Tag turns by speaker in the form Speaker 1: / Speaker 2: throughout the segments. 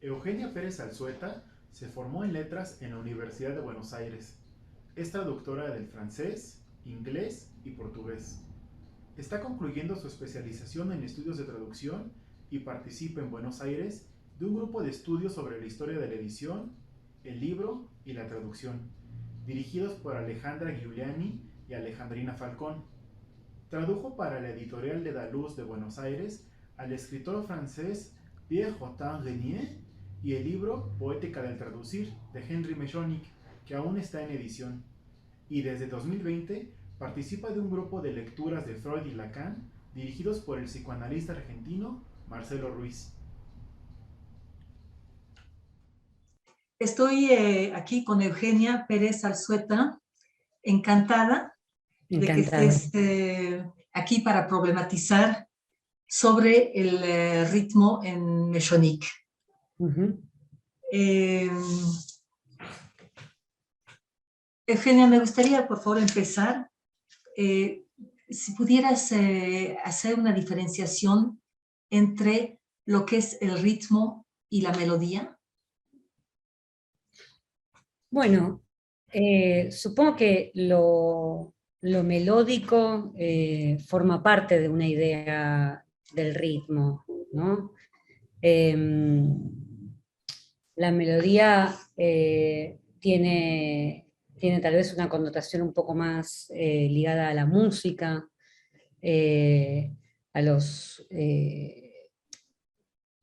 Speaker 1: Eugenia Pérez Alzueta se formó en letras en la Universidad de Buenos Aires. Es traductora del francés, inglés y portugués. Está concluyendo su especialización en estudios de traducción y participa en Buenos Aires de un grupo de estudios sobre la historia de la edición, el libro y la traducción, dirigidos por Alejandra Giuliani y Alejandrina Falcón. Tradujo para la editorial de Daluz de Buenos Aires al escritor francés Pierre Rotin Renier y el libro Poética del Traducir de Henri Mechonic, que aún está en edición. Y desde 2020 participa de un grupo de lecturas de Freud y Lacan dirigidos por el psicoanalista argentino Marcelo Ruiz.
Speaker 2: Estoy aquí con Eugenia Pérez Alzueta, encantada de que
Speaker 3: Encantada.
Speaker 2: estés aquí para problematizar sobre el ritmo en Mechonic. Eugenia, me gustaría, por favor, empezar. Si pudieras hacer una diferenciación entre lo que es el ritmo y la melodía.
Speaker 3: Bueno, supongo que lo melódico forma parte de una idea del ritmo, ¿no? La melodía tiene tal vez una connotación un poco más ligada a la música, a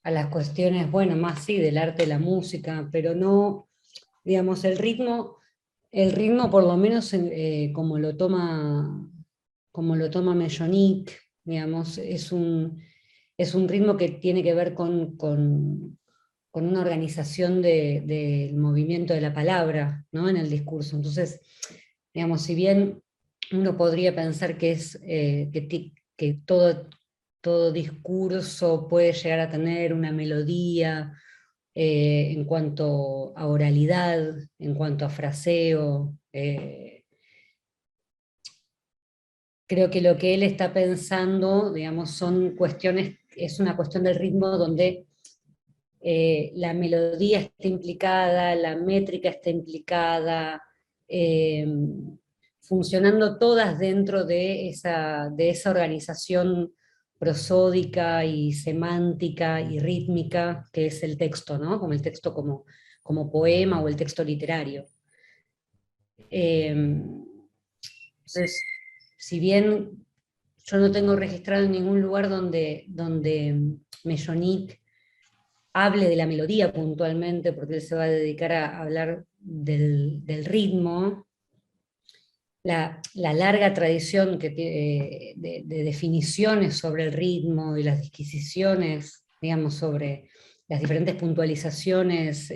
Speaker 3: las cuestiones, bueno, más sí, del arte de la música, pero no, digamos, el ritmo por lo menos como lo toma Mechonic, digamos, es un ritmo que tiene que ver con una organización del movimiento de la palabra, ¿no? En el discurso. Entonces, digamos, si bien uno podría pensar que que todo discurso puede llegar a tener una melodía en cuanto a oralidad, en cuanto a fraseo, creo que lo que él está pensando, digamos, es una cuestión del ritmo donde la melodía está implicada, la métrica está implicada, funcionando todas dentro de esa organización prosódica y semántica y rítmica que es el texto, ¿no? Como el texto como poema o el texto literario. Entonces, si bien yo no tengo registrado en ningún lugar donde Mechonic hable de la melodía puntualmente, porque él se va a dedicar a hablar del ritmo, la larga tradición de definiciones sobre el ritmo y las disquisiciones, digamos, sobre las diferentes puntualizaciones,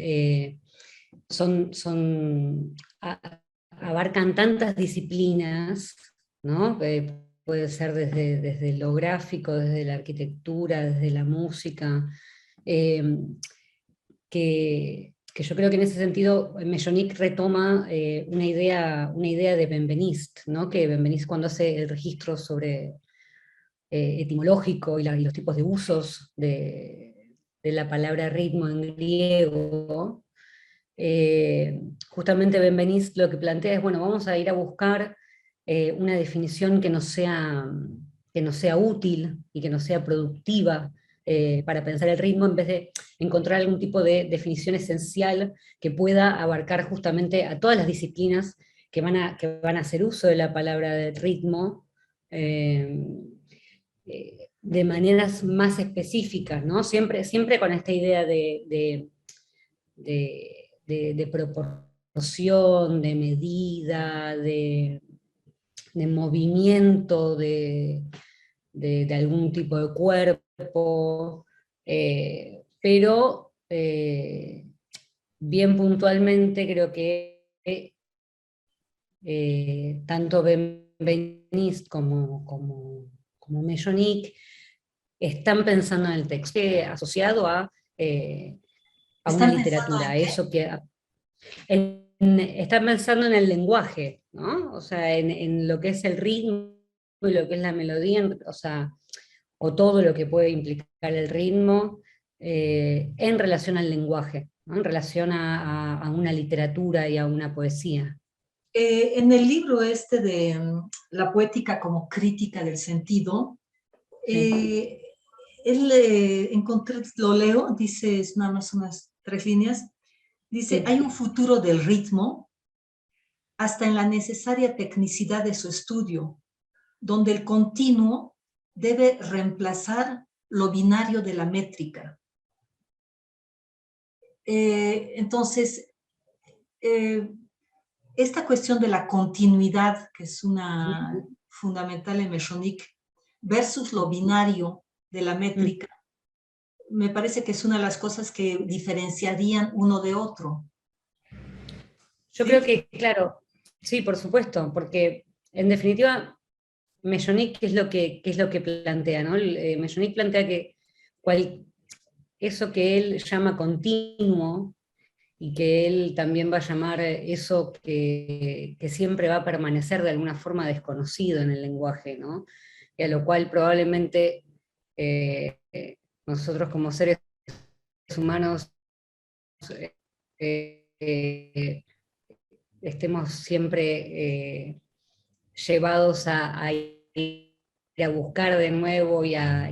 Speaker 3: abarcan tantas disciplinas, ¿no? Puede ser desde lo gráfico, desde la arquitectura, desde la música, que yo creo que en ese sentido Mechonic retoma una idea de Benveniste, ¿no? Que Benveniste, cuando hace el registro sobre etimológico y los tipos de usos de la palabra ritmo en griego, justamente Benveniste lo que plantea es, bueno, vamos a ir a buscar una definición que no sea útil y que no sea productiva para pensar el ritmo, en vez de encontrar algún tipo de definición esencial que pueda abarcar justamente a todas las disciplinas que van a hacer uso de la palabra de ritmo de maneras más específicas, ¿no? Siempre con esta idea de proporción, de medida, de movimiento de algún tipo de cuerpo, pero bien puntualmente creo que tanto Benveniste como Mechonic están pensando en el texto asociado a una literatura, a eso que están pensando en el lenguaje, ¿no? O sea, en lo que es el ritmo y lo que es la melodía, o sea, o todo lo que puede implicar el ritmo, en relación al lenguaje, ¿no? En relación a una literatura y a una poesía.
Speaker 2: En el libro este de La poética como crítica del sentido,
Speaker 3: Sí.
Speaker 2: él encontré, lo leo, dice, es nada más unas 3 líneas, dice, hay un futuro del ritmo hasta en la necesaria tecnicidad de su estudio, donde el continuo debe reemplazar lo binario de la métrica. Entonces, esta cuestión de la continuidad, que es una fundamental en Meshonic, versus lo binario de la métrica, me parece que es una de las cosas que diferenciarían uno de otro.
Speaker 3: Yo
Speaker 2: ¿Sí?
Speaker 3: creo que, claro, sí, por supuesto, porque en definitiva, Meshonic, qué es lo que plantea? ¿No? Meshonic plantea que eso que él llama continuo, y que él también va a llamar eso que siempre va a permanecer de alguna forma desconocido en el lenguaje, ¿no? Y a lo cual probablemente nosotros como seres humanos eh, eh, estemos siempre llevados a ir a buscar de nuevo y a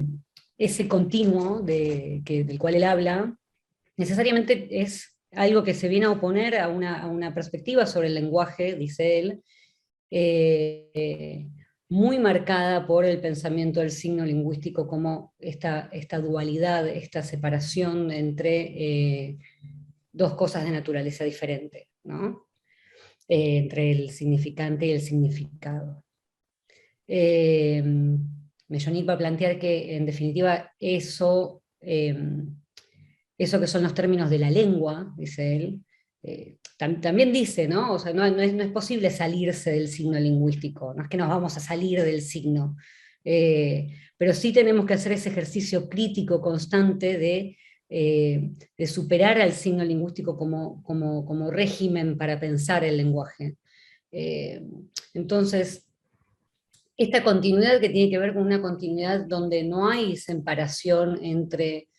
Speaker 3: ese continuo del cual él habla, necesariamente es algo que se viene a oponer a una perspectiva sobre el lenguaje, dice él, eh, muy marcada por el pensamiento del signo lingüístico como esta dualidad, esta separación entre dos cosas de naturaleza diferente, ¿no? Entre el significante y el significado. Mellonic va a plantear que en definitiva eso que son los términos de la lengua, dice él, también dice, ¿no? O sea, no es posible salirse del signo lingüístico, no es que nos vamos a salir del signo, pero sí tenemos que hacer ese ejercicio crítico constante de superar al signo lingüístico como régimen para pensar el lenguaje. Entonces, esta continuidad que tiene que ver con una continuidad donde no hay separación entre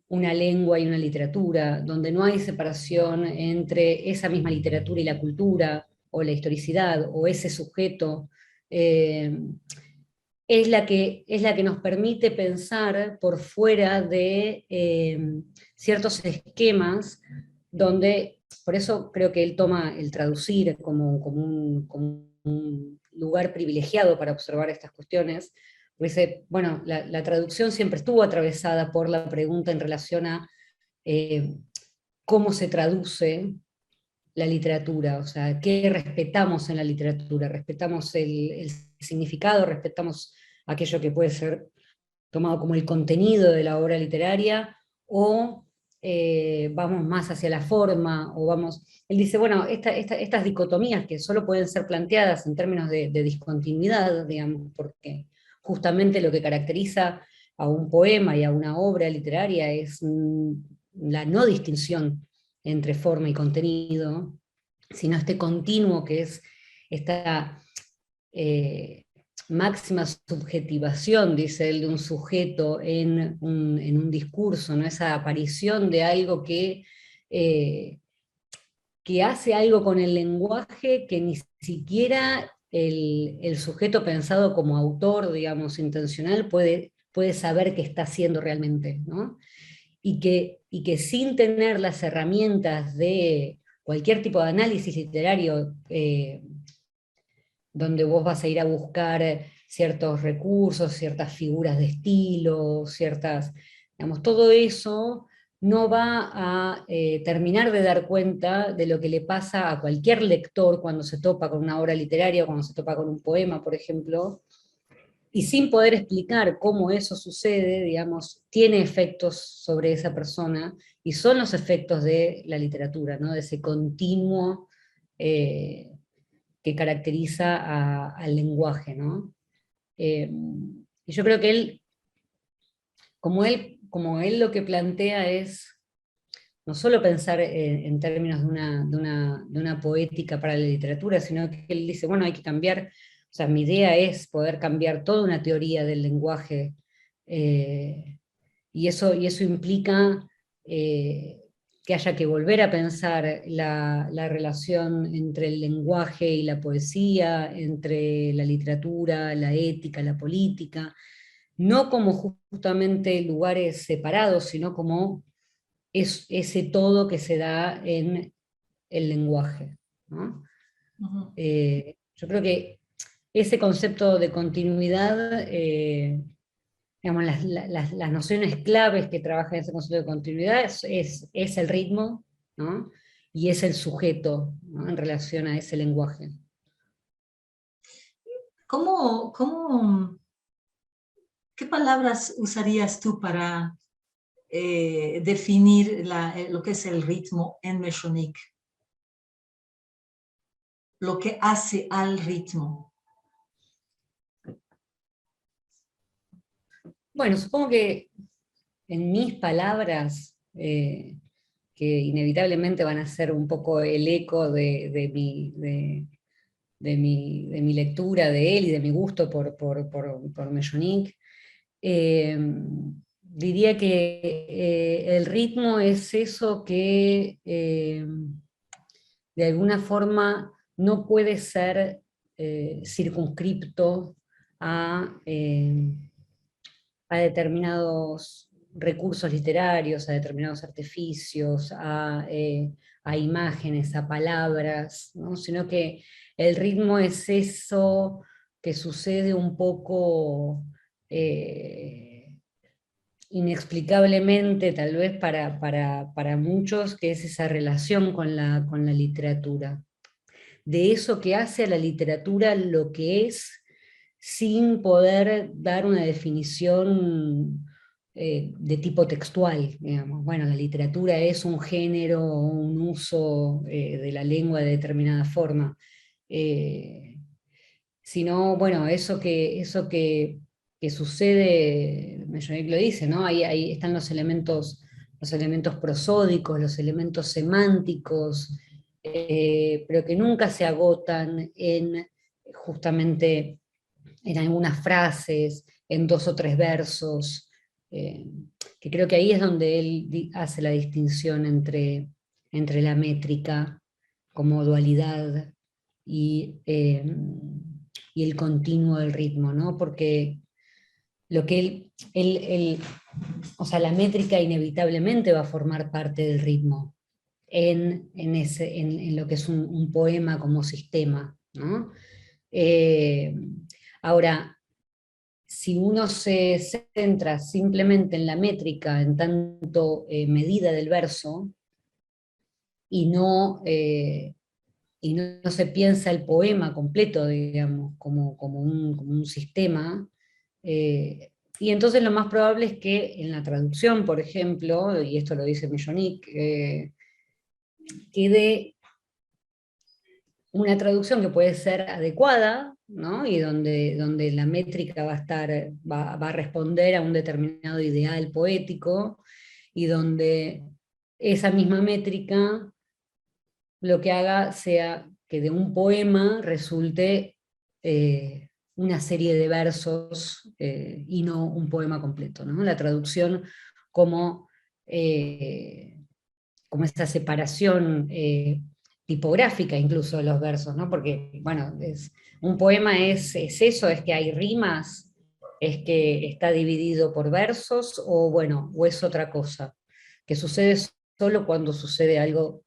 Speaker 3: una lengua y una literatura, donde no hay separación entre esa misma literatura y la cultura, o la historicidad, o ese sujeto, es la que nos permite pensar por fuera de ciertos esquemas donde, por eso creo que él toma el traducir como un lugar privilegiado para observar estas cuestiones, dice, bueno, la traducción siempre estuvo atravesada por la pregunta en relación a cómo se traduce la literatura, o sea, qué respetamos en la literatura, respetamos el significado, respetamos aquello que puede ser tomado como el contenido de la obra literaria, o vamos más hacia la forma, o vamos... Él dice, bueno, estas dicotomías que solo pueden ser planteadas en términos de discontinuidad, digamos, porque justamente lo que caracteriza a un poema y a una obra literaria es la no distinción entre forma y contenido, sino este continuo que es esta máxima subjetivación, dice él, de un sujeto en un discurso, ¿no? Esa aparición de algo que hace algo con el lenguaje que ni siquiera el sujeto pensado como autor, digamos, intencional, puede saber qué está haciendo realmente, ¿no? Y que sin tener las herramientas de cualquier tipo de análisis literario, donde vos vas a ir a buscar ciertos recursos, ciertas figuras de estilo, digamos, todo eso no va a terminar de dar cuenta de lo que le pasa a cualquier lector cuando se topa con una obra literaria, cuando se topa con un poema, por ejemplo, y sin poder explicar cómo eso sucede, digamos, tiene efectos sobre esa persona, y son los efectos de la literatura, ¿no? De ese continuo que caracteriza al lenguaje, ¿no? Y yo creo que como él lo que plantea es no solo pensar en términos de una poética para la literatura, sino que él dice, bueno, hay que cambiar, o sea, mi idea es poder cambiar toda una teoría del lenguaje y eso implica que haya que volver a pensar la relación entre el lenguaje y la poesía, entre la literatura, la ética, la política, no como justamente lugares separados, sino como ese todo que se da en el lenguaje, ¿no?
Speaker 2: Ujú.
Speaker 3: Yo creo que ese concepto de continuidad, digamos, las nociones claves que trabajan ese concepto de continuidad es el ritmo, ¿no? Y es el sujeto, ¿no? En relación a ese lenguaje.
Speaker 2: ¿Qué palabras usarías tú para definir lo que es el ritmo en Meshonic? Lo que hace al ritmo.
Speaker 3: Bueno, supongo que en mis palabras, que inevitablemente van a ser un poco el eco de mi lectura de él y de mi gusto por Meshonic, diría que el ritmo es eso que de alguna forma no puede ser circunscripto a determinados recursos literarios, a determinados artificios, a imágenes, a palabras, ¿no? Sino que el ritmo es eso que sucede un poco inexplicablemente, tal vez para muchos, que es esa relación con la literatura. De eso que hace a la literatura lo que es, sin poder dar una definición de tipo textual, digamos. Bueno, la literatura es un género o un uso de la lengua de determinada forma. Sino, bueno, que sucede, Meshonic lo dice, ¿no? Ahí están los elementos prosódicos, los elementos semánticos, pero que nunca se agotan justamente en algunas frases, en 2 o 3 versos, que creo que ahí es donde él hace la distinción entre la métrica como dualidad y y el continuo del ritmo, ¿no? Porque lo que o sea, la métrica inevitablemente va a formar parte del ritmo en lo que es un poema como sistema, ¿no? Eh, Ahora, si uno se centra simplemente en la métrica, en tanto medida del verso, y no se piensa el poema completo, digamos, como un sistema, y entonces lo más probable es que en la traducción, por ejemplo, y esto lo dice Meshonic, quede una traducción que puede ser adecuada, ¿no? Y donde la métrica va a responder a un determinado ideal poético, y donde esa misma métrica lo que haga sea que de un poema resulte una serie de versos y no un poema completo, ¿no? La traducción como, como esa separación tipográfica incluso de los versos, ¿no? Porque, bueno, un poema es eso, es que hay rimas, es que está dividido por versos, o bueno, o es otra cosa, que sucede solo cuando sucede algo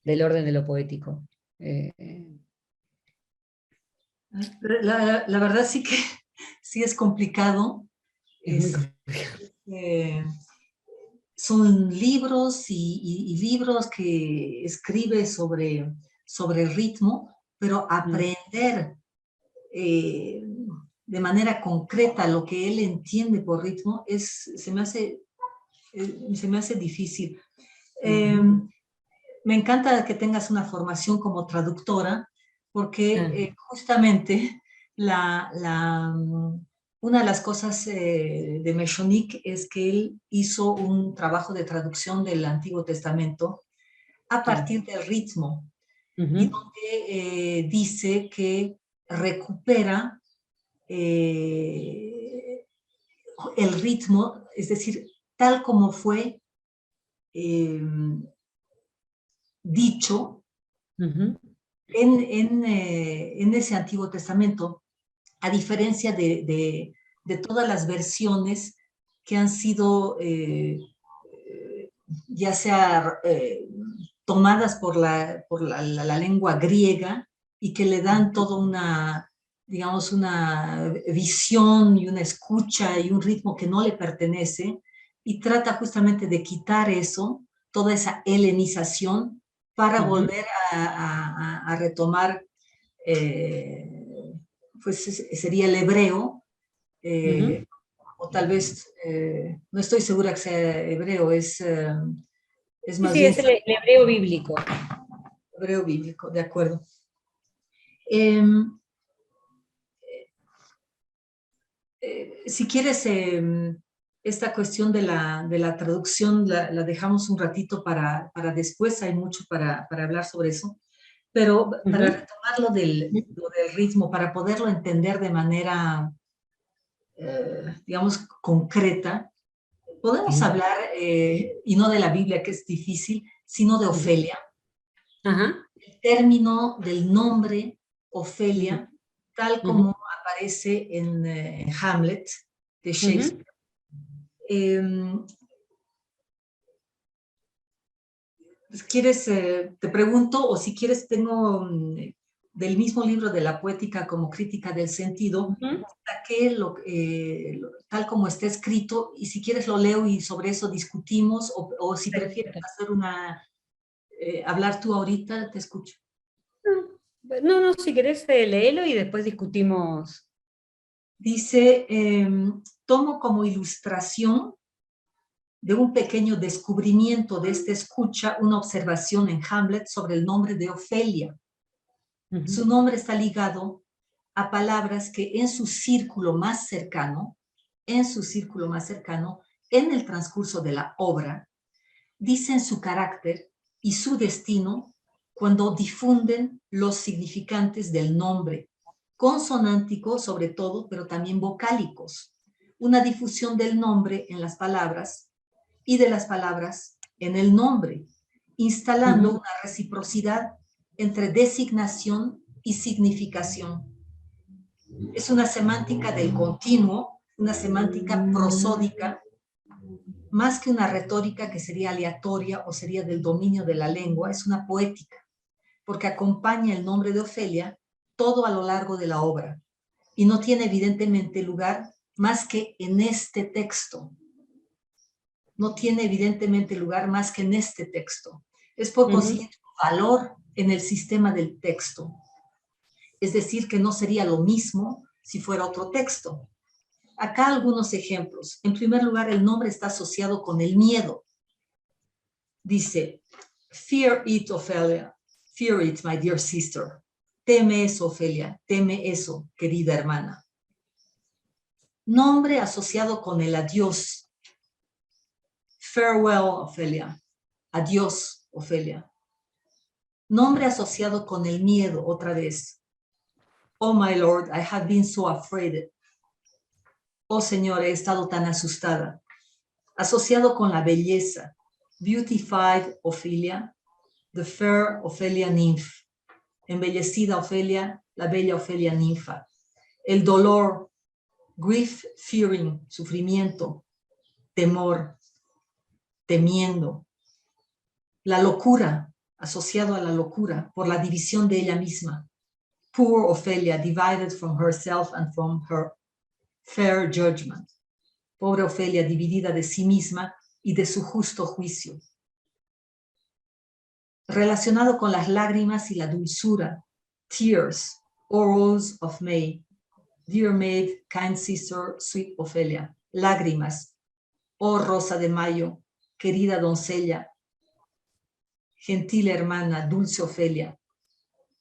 Speaker 3: del orden de lo poético.
Speaker 2: La verdad sí que sí es complicado.
Speaker 3: Es muy complicado.
Speaker 2: Son libros y libros que escribe sobre el ritmo, pero aprender de manera concreta lo que él entiende por ritmo se me hace difícil. Me encanta que tengas una formación como traductora, porque justamente una de las cosas de Meshonic es que él hizo un trabajo de traducción del Antiguo Testamento a partir del ritmo, y donde dice que recupera el ritmo, es decir, tal como fue dicho en ese Antiguo Testamento, a diferencia de todas las versiones que han sido ya sea tomadas por la lengua griega y que le dan toda una, digamos, una visión y una escucha y un ritmo que no le pertenece, y trata justamente de quitar eso, toda esa helenización, para volver a retomar, pues sería el hebreo, o tal vez, no estoy segura que sea hebreo, es
Speaker 3: Sí,
Speaker 2: más
Speaker 3: sí,
Speaker 2: bien
Speaker 3: es el hebreo bíblico.
Speaker 2: hebreo bíblico, de acuerdo. Si quieres, esta cuestión de la traducción la dejamos un ratito para después, hay mucho para hablar sobre eso, pero para retomar lo del ritmo, para poderlo entender de manera, digamos, concreta, podemos hablar, y no de la Biblia, que es difícil, sino de Ofelia. El término del nombre Ofelia, tal como aparece en Hamlet de Shakespeare. ¿Quieres, te pregunto, o si quieres tengo del mismo libro de la Poética como Crítica del Sentido, saqué tal como está escrito, y si quieres lo leo y sobre eso discutimos, o si prefieres hacer hablar tú ahorita, te escucho.
Speaker 3: No, si querés léelo y después discutimos.
Speaker 2: Dice, tomo como ilustración de un pequeño descubrimiento de esta escucha una observación en Hamlet sobre el nombre de Ofelia. Su nombre está ligado a palabras que en su círculo más cercano, en el transcurso de la obra, dicen su carácter y su destino cuando difunden los significantes del nombre, consonánticos sobre todo, pero también vocálicos. Una difusión del nombre en las palabras y de las palabras en el nombre, instalando una reciprocidad entre designación y significación. Es una semántica del continuo, una semántica prosódica, más que una retórica que sería aleatoria o sería del dominio de la lengua, es una poética, porque acompaña el nombre de Ofelia todo a lo largo de la obra y no tiene evidentemente lugar más que en este texto. No tiene evidentemente lugar más que en este texto. Es por consiguiente un valor en el sistema del texto. Es decir, que no sería lo mismo si fuera otro texto. Acá algunos ejemplos. En primer lugar, el nombre está asociado con el miedo. Dice, fear it, Ophelia. Fear it, my dear sister. Teme eso, Ofelia. Teme eso, querida hermana. Nombre asociado con el adiós. Farewell, Ofelia. Adiós, Ofelia. Nombre asociado con el miedo, otra vez. Oh, my Lord, I have been so afraid. Oh, Señor, he estado tan asustada. Asociado con la belleza. Beautified Ophelia, the fair Ophelia nymph. Embellecida Ofelia, la bella Ofelia ninfa. El dolor, grief, fearing, sufrimiento, temor, temiendo. La locura, asociado a la locura, por la división de ella misma. Poor Ophelia, divided from herself and from her fair judgment. Pobre Ofelia, dividida de sí misma y de su justo juicio. Relacionado con las lágrimas y la dulzura. Tears, O Rose of May. Dear maid, kind sister, sweet Ophelia. Lágrimas, oh rosa de mayo, querida doncella, gentil hermana, dulce Ofelia,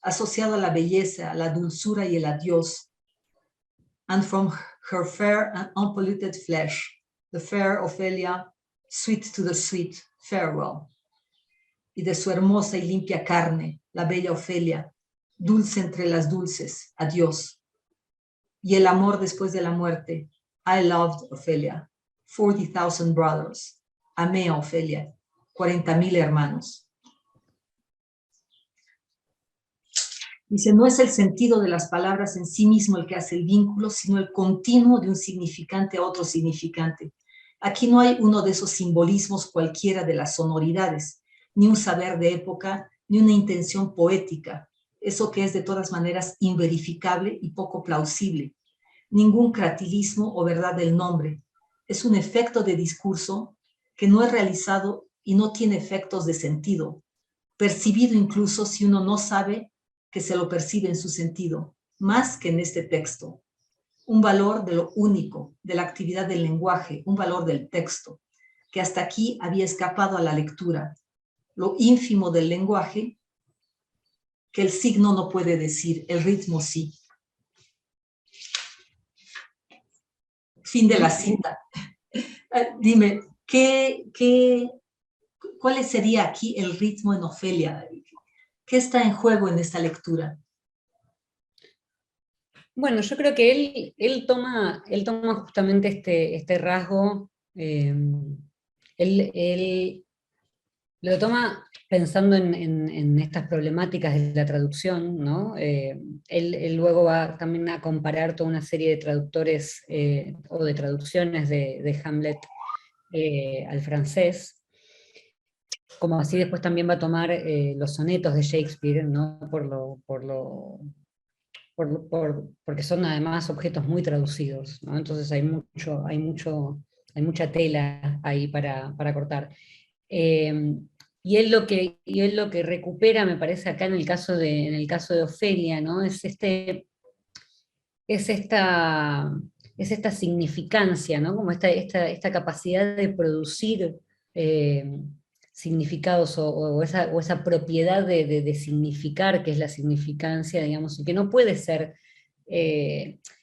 Speaker 2: asociado a la belleza, la dulzura y el adiós. And from her fair and unpolluted flesh, the fair Ophelia, sweet to the sweet, farewell. Y de su hermosa y limpia carne, la bella Ofelia, dulce entre las dulces, adiós. Y el amor después de la muerte, I loved Ophelia, 40,000 brothers. Amé a Ofelia, 40,000 hermanos. Dice, no es el sentido de las palabras en sí mismo el que hace el vínculo, sino el continuo de un significante a otro significante. Aquí no hay uno de esos simbolismos cualquiera de las sonoridades, ni un saber de época, ni una intención poética, eso que es de todas maneras inverificable y poco plausible. Ningún cratilismo o verdad del nombre. Es un efecto de discurso que no es realizado y no tiene efectos de sentido, percibido incluso si uno no sabe que se lo percibe en su sentido, más que en este texto. Un valor de lo único, de la actividad del lenguaje, un valor del texto, que hasta aquí había escapado a la lectura. Lo ínfimo del lenguaje, que el signo no puede decir, el ritmo sí. Fin de la cita. Dime, ¿cuál sería aquí el ritmo en Ofelia? ¿Qué está en juego en esta lectura?
Speaker 3: Bueno, yo creo que él toma justamente este rasgo, él lo toma pensando en estas problemáticas de la traducción, ¿no? Él luego va también a comparar toda una serie de traductores o de traducciones de Hamlet al francés, como así después también va a tomar los sonetos de Shakespeare, ¿no? Porque son además objetos muy traducidos, ¿no? Entonces hay mucha tela ahí para cortar. Y él lo que recupera, me parece, acá en el caso de Ofelia, ¿no? Es esta significancia, ¿no? Como esta capacidad de producir significados o esa propiedad de significar, que es la significancia, digamos, y que no puede ser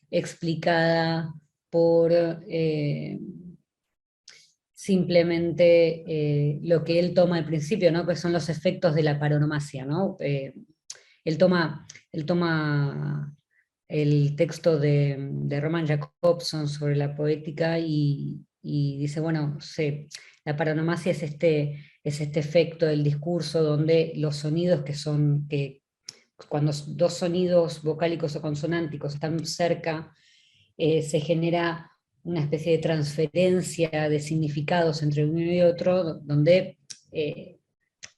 Speaker 3: explicada por simplemente lo que él toma al principio, ¿no? Que son los efectos de la paronomasia, ¿no? Él toma el texto de Roman Jakobson sobre la poética y dice, bueno, la paronomasia es este efecto del discurso donde los sonidos que cuando dos sonidos vocálicos o consonánticos están cerca, se genera una especie de transferencia de significados entre uno y otro, donde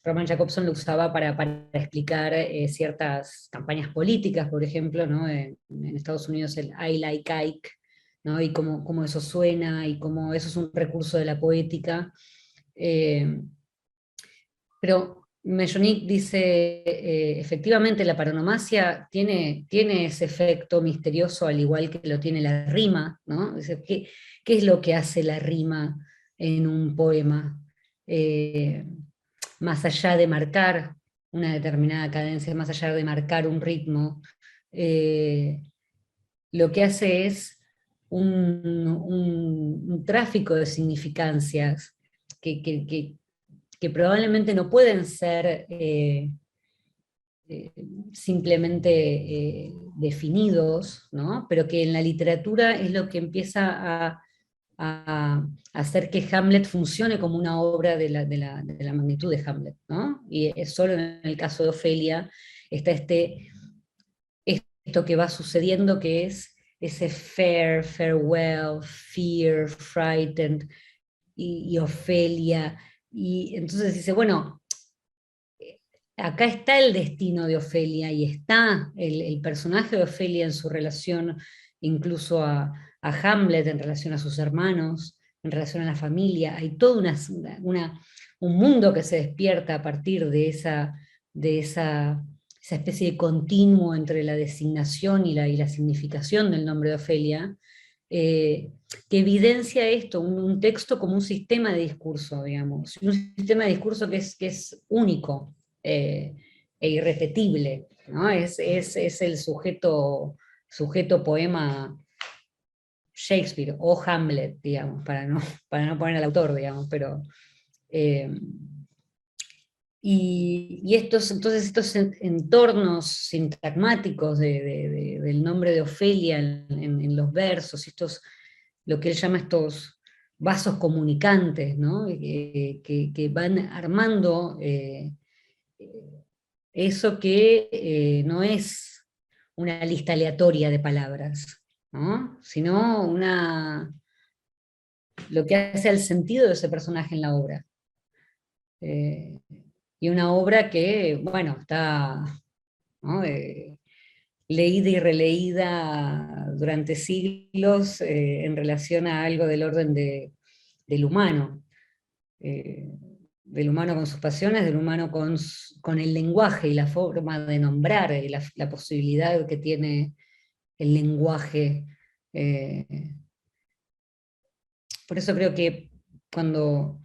Speaker 3: Roman Jakobson lo usaba para explicar ciertas campañas políticas, por ejemplo, ¿no? En Estados Unidos el I like Ike, ¿no? Y cómo eso suena, y cómo eso es un recurso de la poética. Pero Mellonic dice, efectivamente la paronomasia tiene ese efecto misterioso, al igual que lo tiene la rima, ¿no? Dice, ¿qué es lo que hace la rima en un poema? Más allá de marcar una determinada cadencia, más allá de marcar un ritmo, lo que hace es un tráfico de significancias que probablemente no pueden ser simplemente definidos, ¿no? Pero que en la literatura es lo que empieza a hacer que Hamlet funcione como una obra de la magnitud de Hamlet, ¿no? Y es solo en el caso de Ofelia está esto que va sucediendo, que es ese fair, farewell, fear, frightened, y Ofelia, y entonces dice, bueno, acá está el destino de Ofelia, y está el personaje de Ofelia en su relación incluso a Hamlet, en relación a sus hermanos, en relación a la familia. Hay todo un mundo que se despierta a partir de esa especie de continuo entre la designación y la significación del nombre de Ofelia, que evidencia esto, un texto como un sistema de discurso, digamos, un sistema de discurso que es único e irrepetible, ¿no? Es el sujeto poema Shakespeare o Hamlet, digamos, para no poner al autor, digamos, pero... entonces estos entornos sintagmáticos del nombre de Ofelia en los versos, lo que él llama vasos comunicantes, ¿no? Que van armando eso que no es una lista aleatoria de palabras, ¿no? Sino lo que hace el sentido de ese personaje en la obra. Y una obra que, bueno, está, ¿no? Leída y releída durante siglos en relación a algo del orden del humano. Del humano con sus pasiones, del humano con el lenguaje y la forma de nombrar, y la posibilidad que tiene el lenguaje. Por eso creo que cuando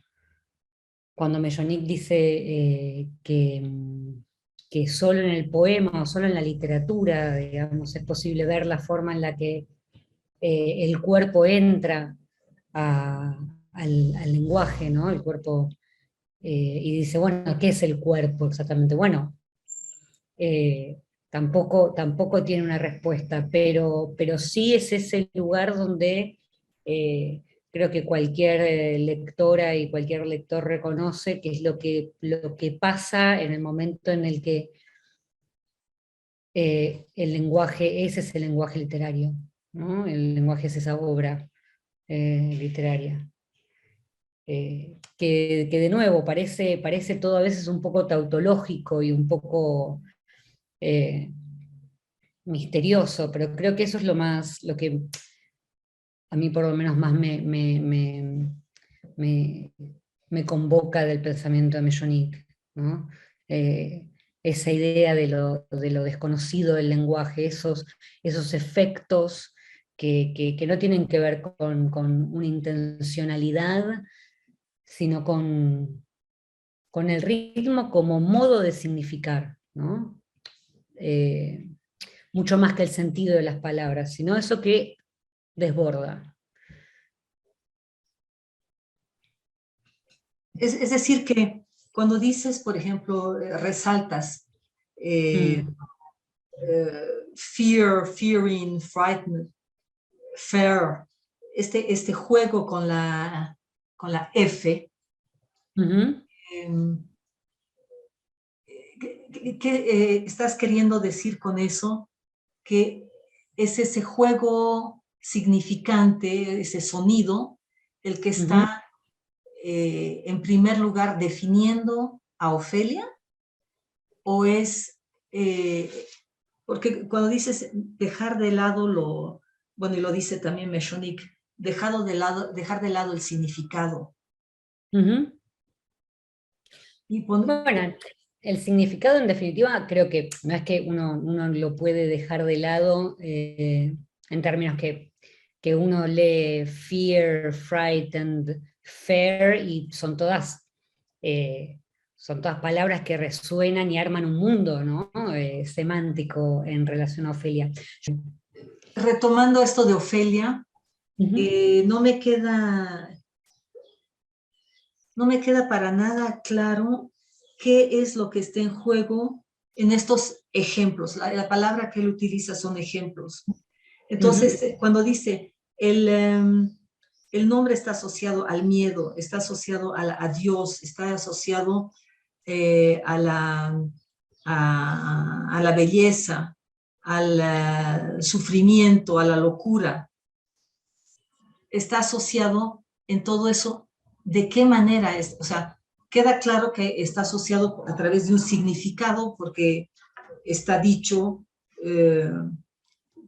Speaker 3: Mellonic dice que solo en el poema o solo en la literatura, digamos, es posible ver la forma en la que el cuerpo entra al lenguaje, ¿no? El cuerpo, y dice, bueno, ¿qué es el cuerpo exactamente? Bueno, tampoco tiene una respuesta, pero sí es ese lugar donde creo que cualquier lectora y cualquier lector reconoce que es lo que pasa en el momento en el que el lenguaje, ese es el lenguaje literario, ¿no? El lenguaje es esa obra literaria. Que de nuevo parece todo a veces un poco tautológico y un poco misterioso, pero creo que eso es lo que a mí por lo menos más me convoca del pensamiento de Mellonic, ¿no? Esa idea de lo desconocido del lenguaje, esos efectos que no tienen que ver con una intencionalidad, sino con el ritmo como modo de significar, ¿no? Mucho más que el sentido de las palabras, sino eso que desborda.
Speaker 2: Es decir, que cuando dices, por ejemplo, resaltas fear, fearing, frightened, fair, este juego con la F, ¿qué estás queriendo decir con eso? Que es ese juego significante, ese sonido, el que está en primer lugar definiendo a Ofelia, o es, porque cuando dices dejar de lado bueno, y lo dice también Mellonic, dejar de lado el significado. Y
Speaker 3: Bueno, el significado en definitiva creo que no es que uno lo puede dejar de lado en términos que uno lee fear, frightened, fair, y son todas palabras que resuenan y arman un mundo, ¿no? Semántico en relación a Ofelia.
Speaker 2: Retomando esto de Ofelia, no me queda para nada claro qué es lo que está en juego en estos ejemplos. La palabra que él utiliza son ejemplos. Entonces, cuando dice el nombre está asociado al miedo, está asociado a Dios, está asociado a la belleza, al sufrimiento, a la locura. Está asociado en todo eso. ¿De qué manera es? O sea, queda claro que está asociado a través de un significado, porque está dicho,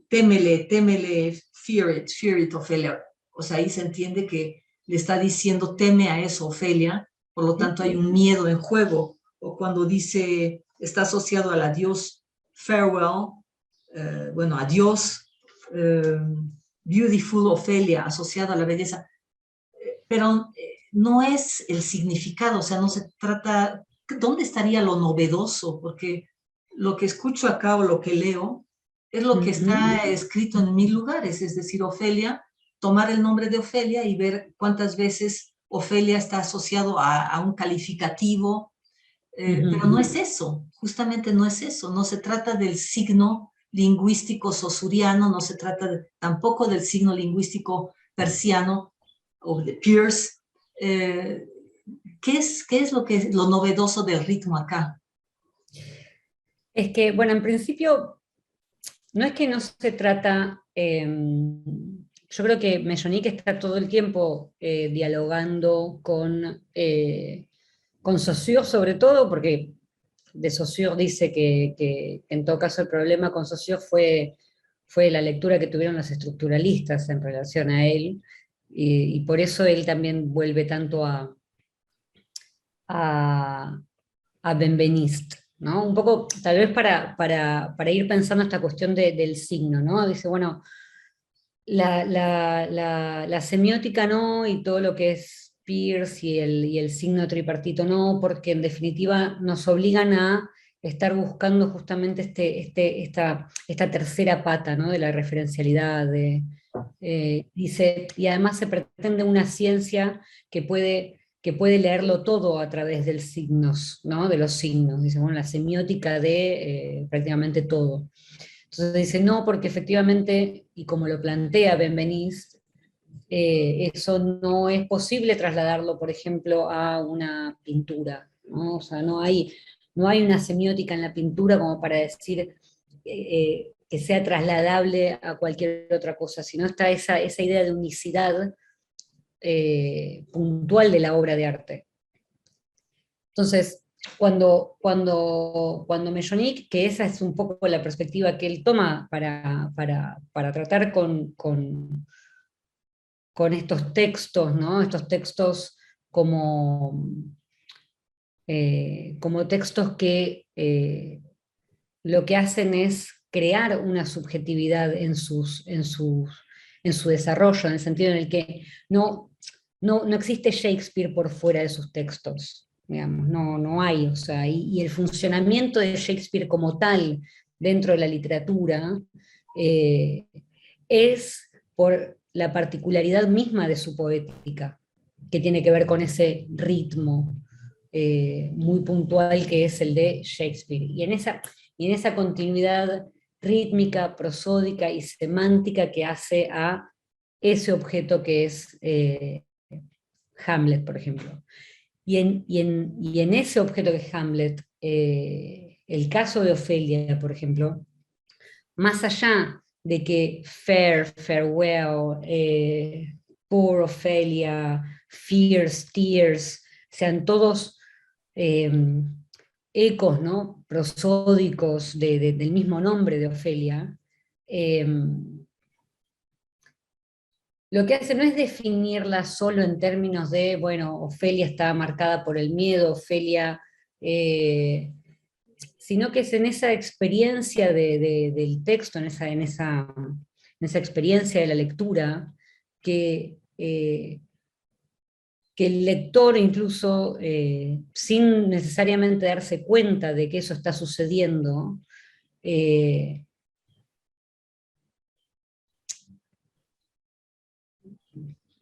Speaker 2: témele, fear it, Ofelia. O sea, ahí se entiende que le está diciendo, teme a eso, Ofelia, por lo tanto hay un miedo en juego. O cuando dice, está asociado al adiós, farewell, bueno, adiós, beautiful Ofelia, asociado a la belleza. Pero no es el significado, o sea, no se trata, ¿dónde estaría lo novedoso? Porque lo que escucho acá o lo que leo es lo que está escrito en 1000 lugares, es decir, Ofelia, tomar el nombre de Ofelia y ver cuántas veces Ofelia está asociado a un calificativo, pero no es eso, justamente no es eso, no se trata del signo lingüístico sosuriano, no se trata tampoco del signo lingüístico persiano. o de Pierce. ¿Qué es lo novedoso del ritmo acá?
Speaker 3: Es que, bueno, en principio, no es que no se trata, yo creo que Mellonique está todo el tiempo dialogando con Saussure sobre todo, porque de Saussure dice que en todo caso el problema con Saussure fue la lectura que tuvieron los estructuralistas en relación a él, y por eso él también vuelve tanto a, a Benveniste, ¿no? Un poco, tal vez para ir pensando esta cuestión del signo, ¿no? Dice, bueno, la semiótica no, y todo lo que es Peirce y el signo tripartito no, porque en definitiva nos obligan a estar buscando justamente esta tercera pata, ¿no? De la referencialidad, dice, y además se pretende una ciencia que puede leerlo todo a través del signos, ¿no? De los signos, dice, bueno, la semiótica de prácticamente todo. Entonces dice, no, porque efectivamente, y como lo plantea Benveniste, eso no es posible trasladarlo, por ejemplo, a una pintura, ¿no? O sea, no hay una semiótica en la pintura como para decir que sea trasladable a cualquier otra cosa, sino está esa idea de unicidad puntual de la obra de arte. Entonces, cuando Mellonique, que esa es un poco la perspectiva que él toma para tratar con estos textos, ¿no? Estos textos como, como textos que lo que hacen es crear una subjetividad en su desarrollo, en el sentido en el que no existe Shakespeare por fuera de sus textos, digamos, no hay, o sea, y el funcionamiento de Shakespeare como tal dentro de la literatura es por la particularidad misma de su poética, que tiene que ver con ese ritmo muy puntual que es el de Shakespeare. Y en esa continuidad rítmica, prosódica y semántica que hace a ese objeto que es Hamlet, por ejemplo. Y en ese objeto que es Hamlet, el caso de Ofelia, por ejemplo, más allá de que farewell, poor Ophelia, fierce tears, sean todos ecos, ¿no? Prosódicos del mismo nombre de Ofelia, lo que hace no es definirla solo en términos de, bueno, Ofelia está marcada por el miedo, Ofelia, sino que es en esa experiencia del texto, en esa experiencia de la lectura, que el lector incluso, sin necesariamente darse cuenta de que eso está sucediendo,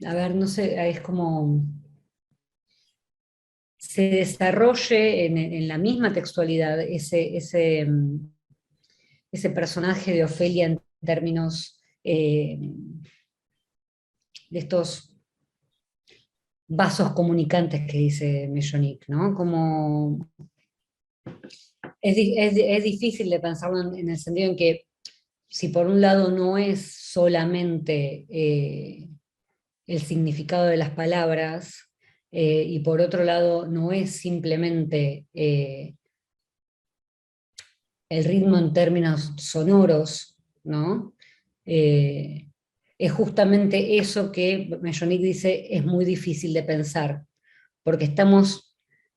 Speaker 3: a ver, no sé, es como se desarrolle en la misma textualidad ese personaje de Ofelia en términos de estos vasos comunicantes que dice Mellonique, ¿no? Como es difícil de pensarlo en el sentido en que si por un lado no es solamente el significado de las palabras, y por otro lado no es simplemente el ritmo en términos sonoros, ¿no? Es justamente eso que Mellonique dice es muy difícil de pensar, porque estamos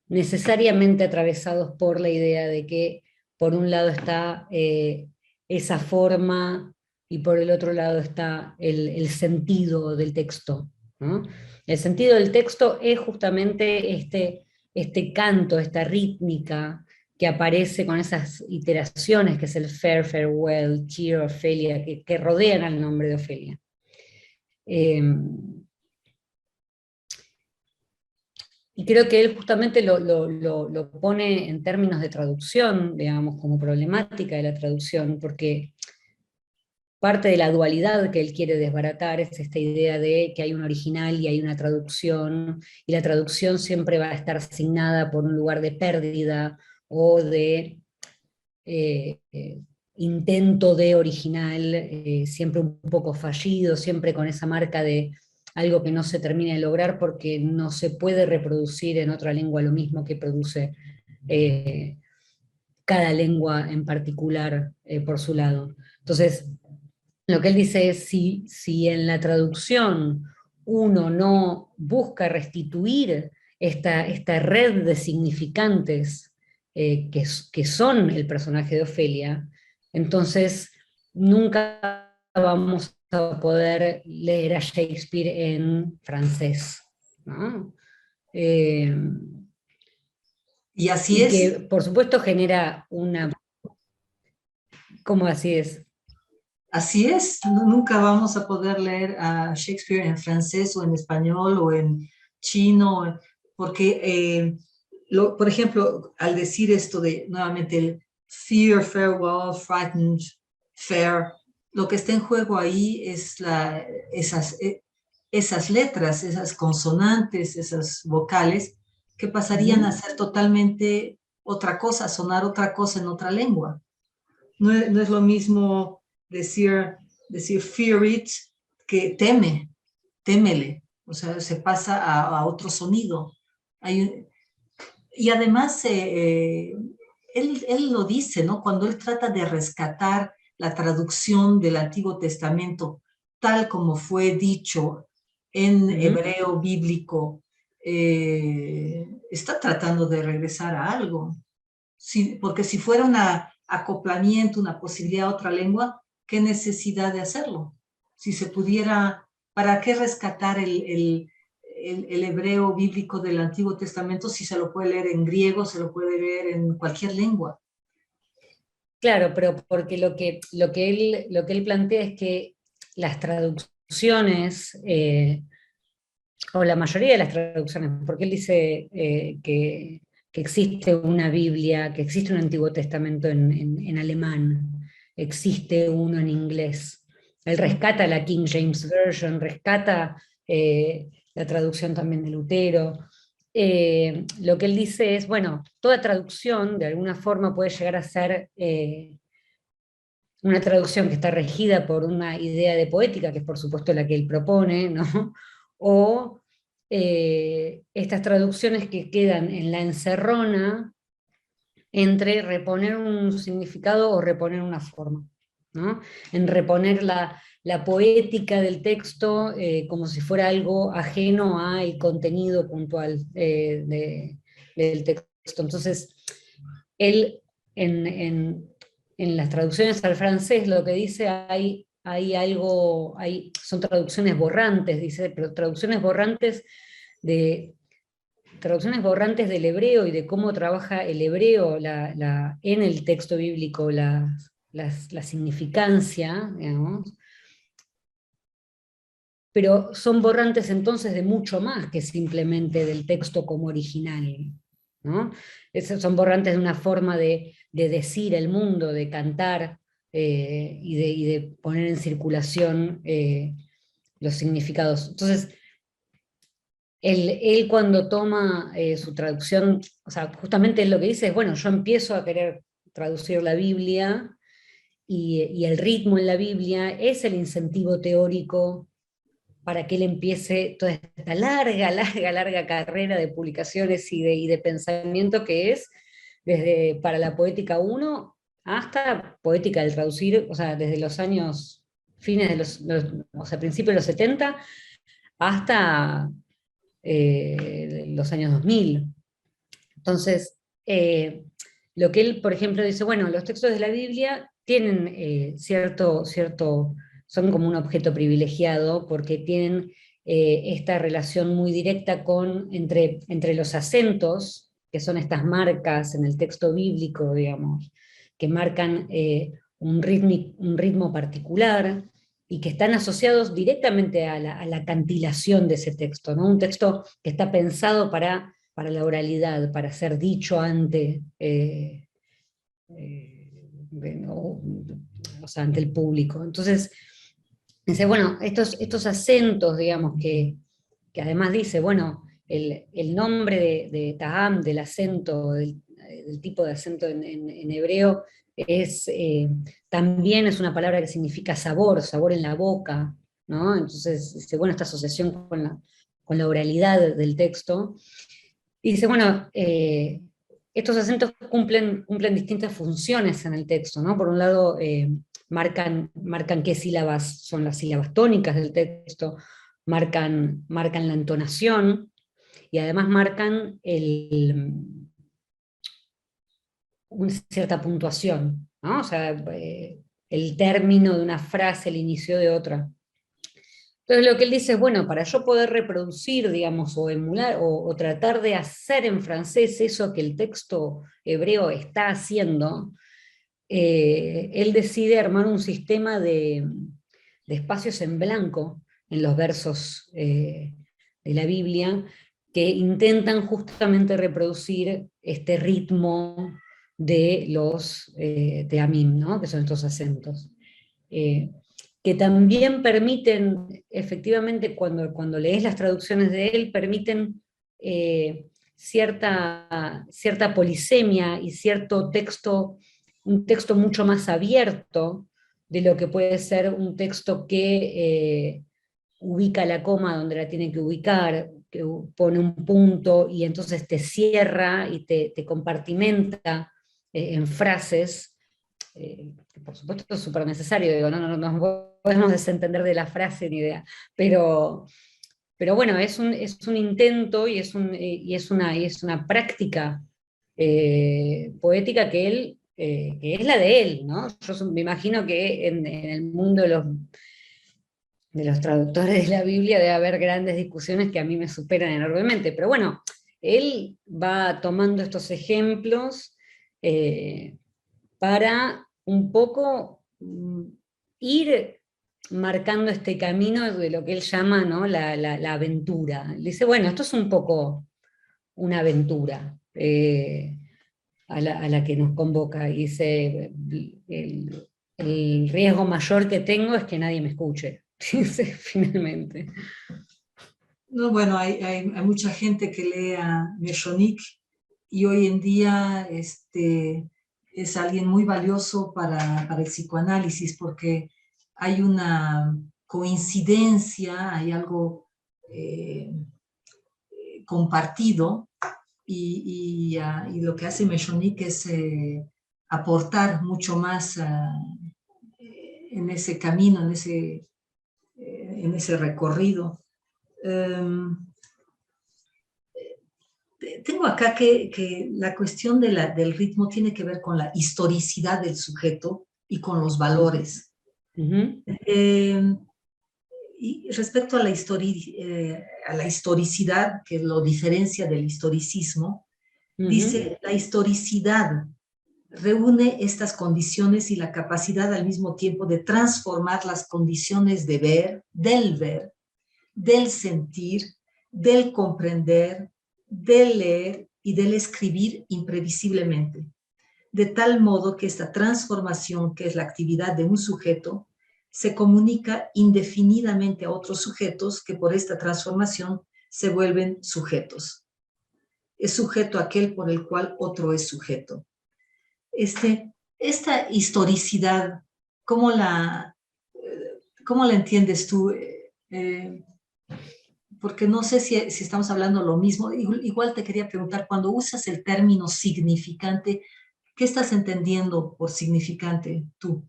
Speaker 3: necesariamente atravesados por la idea de que por un lado está esa forma y por el otro lado está el sentido del texto, ¿no? El sentido del texto es justamente este canto, esta rítmica que aparece con esas iteraciones, que es el farewell, cheer, Ofelia, que rodean al nombre de Ofelia. Y creo que él justamente lo pone en términos de traducción, digamos, como problemática de la traducción, porque parte de la dualidad que él quiere desbaratar es esta idea de que hay un original y hay una traducción, y la traducción siempre va a estar asignada por un lugar de pérdida o de intento de original, siempre un poco fallido, siempre con esa marca de algo que no se termina de lograr porque no se puede reproducir en otra lengua lo mismo que produce cada lengua en particular por su lado. Entonces, lo que él dice es, si en la traducción uno no busca restituir esta red de significantes que son el personaje de Ofelia, entonces nunca vamos a poder leer a Shakespeare en francés, ¿no?
Speaker 2: Y así
Speaker 3: Y
Speaker 2: es.
Speaker 3: que por supuesto genera una... ¿Cómo así es?
Speaker 2: Así es, nunca vamos a poder leer a Shakespeare en francés o en español o en chino, porque, por ejemplo, al decir esto de nuevamente el fear, farewell, frightened, fair, lo que está en juego ahí es esas letras, esas consonantes, esas vocales que pasarían a ser totalmente otra cosa, sonar otra cosa en otra lengua. No es lo mismo decir fear it que témele, o sea, se pasa a otro sonido. Y además, él lo dice, ¿no? Cuando él trata de rescatar la traducción del Antiguo Testamento tal como fue dicho en hebreo bíblico, está tratando de regresar a algo. Porque si fuera un acoplamiento, una posibilidad a otra lengua, ¿qué necesidad de hacerlo? Si se pudiera, ¿para qué rescatar el hebreo bíblico del Antiguo Testamento si se lo puede leer en griego, se lo puede leer en cualquier lengua?
Speaker 3: Claro, pero porque lo que él plantea es que las traducciones, o la mayoría de las traducciones, porque él dice que existe una Biblia, que existe un Antiguo Testamento en alemán, existe uno en inglés. Él rescata la King James Version, rescata la traducción también de Lutero. Lo que él dice es, bueno, toda traducción de alguna forma puede llegar a ser una traducción que está regida por una idea de poética, que es por supuesto la que él propone, ¿no? O estas traducciones que quedan en la encerrona entre reponer un significado o reponer una forma, ¿no? En reponer la poética del texto como si fuera algo ajeno al contenido puntual del texto. Entonces, él en las traducciones al francés lo que dice son traducciones borrantes, dice, pero traducciones borrantes del hebreo y de cómo trabaja el hebreo en el texto bíblico la significancia, digamos, pero son borrantes entonces de mucho más que simplemente del texto como original, ¿no? Son borrantes de una forma de decir el mundo, de cantar y de poner en circulación los significados. Entonces, él cuando toma su traducción, o sea, justamente lo que dice es, bueno, yo empiezo a querer traducir la Biblia y el ritmo en la Biblia es el incentivo teórico para que él empiece toda esta larga carrera de publicaciones y de pensamiento que es desde para la poética 1 hasta poética del traducir, o sea, desde los años fines de o sea, principios de los 70 hasta los años 2000. Entonces, lo que él, por ejemplo, dice, bueno, los textos de la Biblia tienen son como un objeto privilegiado porque tienen esta relación muy directa entre los acentos, que son estas marcas en el texto bíblico, digamos, que marcan un ritmo particular, y que están asociados directamente a la cantilación de ese texto, ¿no? Un texto que está pensado para la oralidad, para ser dicho ante, o sea, ante el público. Entonces, dice, bueno, estos acentos, digamos, que además dice, bueno, el nombre de Taham, del acento, del tipo de acento en hebreo, también es una palabra que significa sabor, sabor en la boca, ¿no? Entonces, dice, bueno, esta asociación con la oralidad del texto. Y dice, bueno, estos acentos cumplen distintas funciones en el texto, ¿no? Por un lado, marcan qué sílabas son las sílabas tónicas del texto, marcan la entonación, y además marcan una cierta puntuación, ¿no? O sea, el término de una frase, el inicio de otra. Entonces lo que él dice es, bueno, para yo poder reproducir, digamos, o emular, o tratar de hacer en francés eso que el texto hebreo está haciendo, él decide armar un sistema de espacios en blanco en los versos de la Biblia, que intentan justamente reproducir este ritmo de los teamim, ¿no? Que son estos acentos. Que también permiten, efectivamente, cuando lees las traducciones de él, permiten cierta polisemia y cierto texto, un texto mucho más abierto de lo que puede ser un texto que ubica la coma donde la tiene que ubicar, que pone un punto y entonces te cierra y te compartimenta en frases, que por supuesto es súper necesario, digo, no nos podemos desentender de la frase ni idea, pero bueno, es un intento y es una práctica poética que es la de él, ¿no? Yo me imagino que en el mundo de los traductores de la Biblia debe haber grandes discusiones que a mí me superan enormemente, pero bueno, él va tomando estos ejemplos para un poco ir marcando este camino de lo que él llama, ¿no? la aventura. Le dice, bueno, esto es un poco una aventura a la que nos convoca. Y dice, el riesgo mayor que tengo es que nadie me escuche, dice finalmente.
Speaker 2: No, bueno, hay mucha gente que lee a Mechonik y hoy en día es alguien muy valioso para el psicoanálisis porque hay una coincidencia, hay algo compartido y lo que hace Mechonik es aportar mucho más en ese camino, en ese recorrido. Tengo acá que la cuestión del ritmo tiene que ver con la historicidad del sujeto y con los valores.
Speaker 3: Uh-huh.
Speaker 2: Y respecto a la historicidad, que lo diferencia del historicismo,
Speaker 3: Uh-huh.
Speaker 2: dice, la historicidad reúne estas condiciones y la capacidad al mismo tiempo de transformar las condiciones de ver, del sentir, del comprender, del leer y del escribir imprevisiblemente, de tal modo que esta transformación, que es la actividad de un sujeto, se comunica indefinidamente a otros sujetos que por esta transformación se vuelven sujetos. Es sujeto aquel por el cual otro es sujeto. Esta historicidad, ¿cómo la entiendes tú? Porque no sé si estamos hablando lo mismo. Igual te quería preguntar, cuando usas el término significante, ¿qué estás entendiendo por significante tú?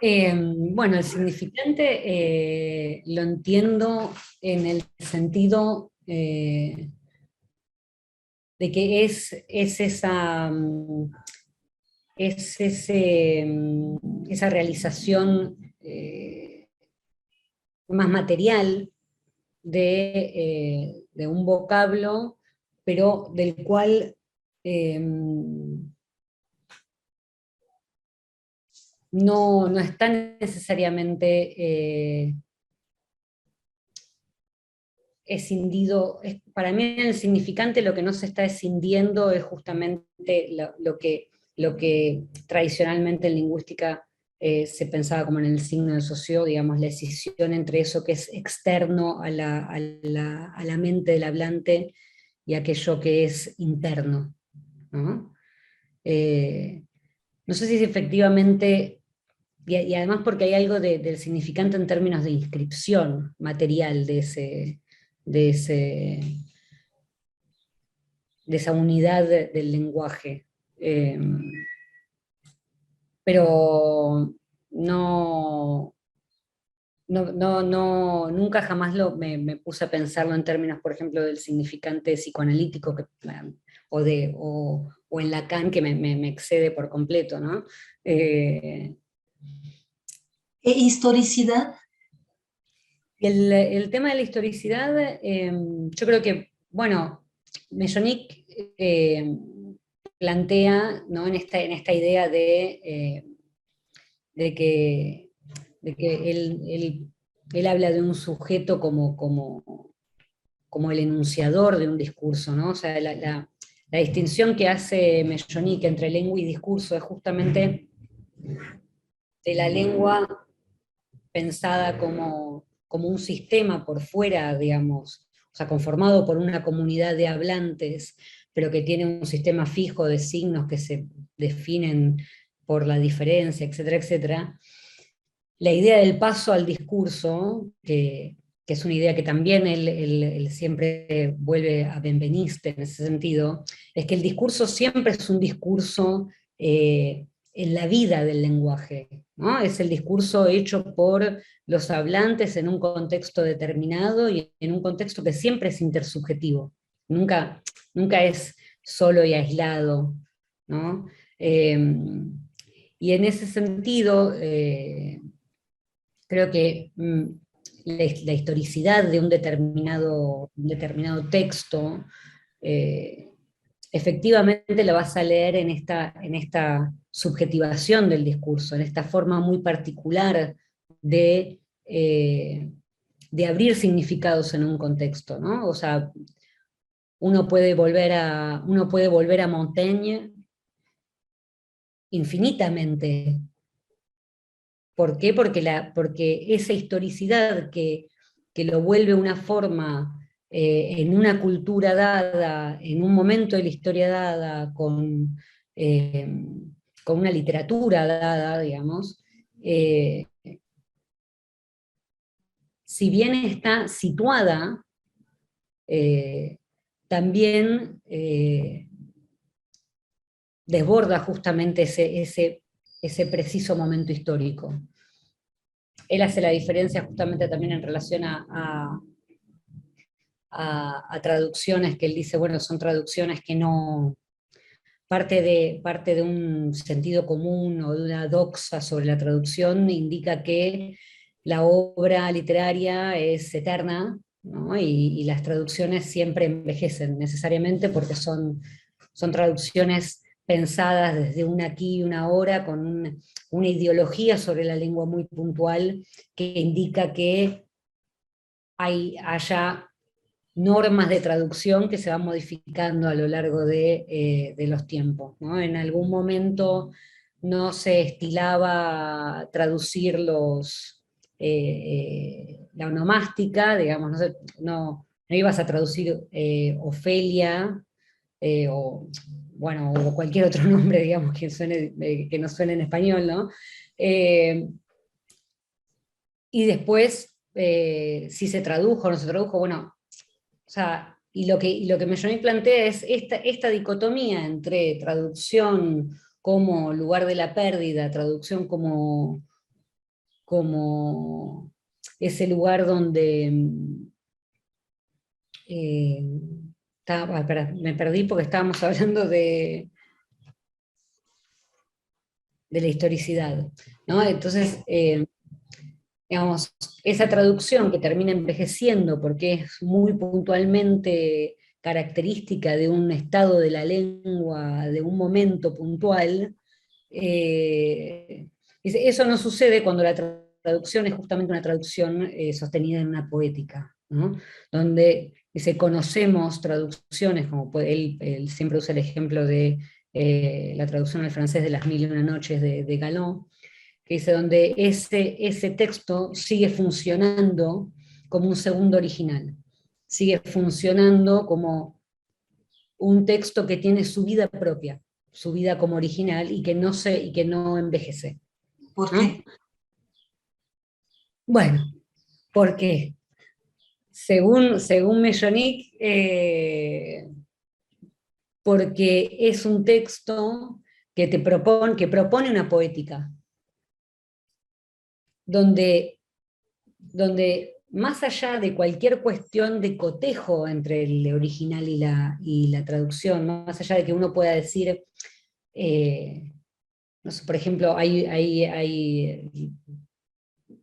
Speaker 3: Bueno, el significante lo entiendo en el sentido de que es esa, esa realización más material de un vocablo, pero del cual no está necesariamente escindido. Para mí en el significante lo que no se está escindiendo es justamente lo que lo que tradicionalmente en lingüística se pensaba como en el signo de Saussure, digamos, la escisión entre eso que es externo a la mente del hablante y aquello que es interno, ¿no? No sé si es efectivamente, y además porque hay algo del significante en términos de inscripción material de, ese, de esa unidad del lenguaje. Pero no, nunca jamás me puse a pensarlo en términos, por ejemplo, del significante psicoanalítico o en Lacan, que me excede por completo, ¿no?
Speaker 2: Historicidad.
Speaker 3: El tema de la historicidad, yo creo que, bueno, Mejonic plantea, ¿no? en esta idea de que, él habla de un sujeto como el enunciador de un discurso, ¿no? O sea, la distinción que hace Mejonic entre lengua y discurso es justamente de la lengua pensada como un sistema por fuera, digamos, o sea, conformado por una comunidad de hablantes, pero que tiene un sistema fijo de signos que se definen por la diferencia, etcétera, etcétera. La idea del paso al discurso, que es una idea que también él siempre vuelve a Benveniste en ese sentido, es que el discurso siempre es un discurso en la vida del lenguaje, ¿no? Es el discurso hecho por los hablantes en un contexto determinado y en un contexto que siempre es intersubjetivo, nunca es solo y aislado, ¿no? Y en ese sentido, creo que la historicidad de un determinado texto, efectivamente la vas a leer en esta subjetivación del discurso, en esta forma muy particular de, de abrir significados en un contexto, ¿no? O sea, uno puede volver a Montaigne infinitamente. ¿Por qué? Porque esa historicidad que lo vuelve una forma en una cultura dada, en un momento de la historia dada, con una literatura dada, digamos, si bien está situada, también desborda justamente ese preciso momento histórico. Él hace la diferencia justamente también en relación a traducciones que él dice, bueno, son traducciones que no, parte de un sentido común o de una doxa sobre la traducción indica que la obra literaria es eterna, ¿no? Y las traducciones siempre envejecen necesariamente porque son traducciones pensadas desde un aquí y una ahora, con una ideología sobre la lengua muy puntual que indica que haya normas de traducción que se van modificando a lo largo de los tiempos, ¿no? En algún momento no se estilaba traducir la onomástica, digamos, no ibas a traducir Ofelia, o bueno, o cualquier otro nombre, digamos, que no suene en español, ¿no? Y después, si se tradujo o no se tradujo, bueno, o sea, y lo que Mejonic plantea es esta dicotomía entre traducción como lugar de la pérdida, traducción como ese lugar donde me perdí porque estábamos hablando de la historicidad, ¿no? Entonces, digamos, esa traducción que termina envejeciendo porque es muy puntualmente característica de un estado de la lengua, de un momento puntual, eso no sucede cuando la traducción es justamente una traducción sostenida en una poética, ¿no? Donde conocemos traducciones, como él siempre usa el ejemplo de la traducción al francés de Las Mil y una Noches de Galland, que dice donde ese texto sigue funcionando como un segundo original, sigue funcionando como un texto que tiene su vida propia, su vida como original y que no envejece.
Speaker 2: ¿Por
Speaker 3: ¿No?
Speaker 2: qué?
Speaker 3: Bueno, ¿por qué? Según Mellonic, porque es un texto que propone una poética, donde más allá de cualquier cuestión de cotejo entre el original y la traducción, más allá de que uno pueda decir, no sé, por ejemplo, hay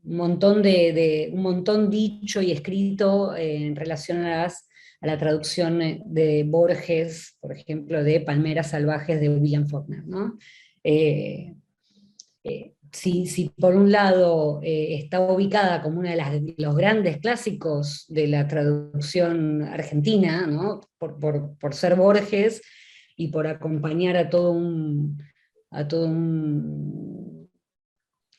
Speaker 3: un montón dicho y escrito en relación a la traducción de Borges, por ejemplo, de Palmeras Salvajes de William Faulkner, ¿no? Si por un lado está ubicada como uno de los grandes clásicos de la traducción argentina, ¿no? Por ser Borges y por acompañar a todo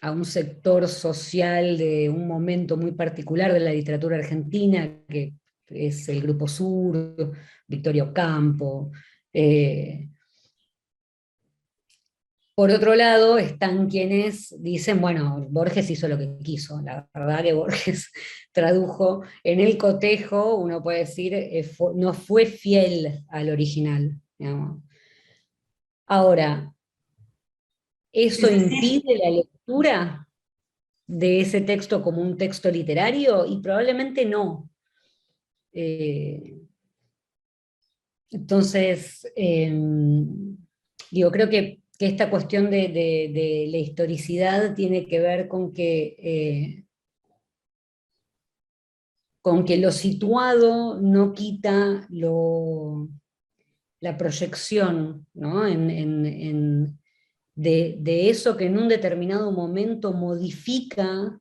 Speaker 3: a un sector social de un momento muy particular de la literatura argentina, que es el Grupo Sur, Victoria Ocampo. Por otro lado, están quienes dicen, bueno, Borges hizo lo que quiso. La verdad que Borges tradujo en el cotejo, uno puede decir, no fue fiel al original, digamos. Ahora, ¿eso
Speaker 2: Es decir,
Speaker 3: impide la lectura de ese texto como un texto literario? Y probablemente no. Entonces, digo, creo que esta cuestión de la historicidad tiene que ver con que lo situado no quita la proyección, ¿no? De eso que en un determinado momento modifica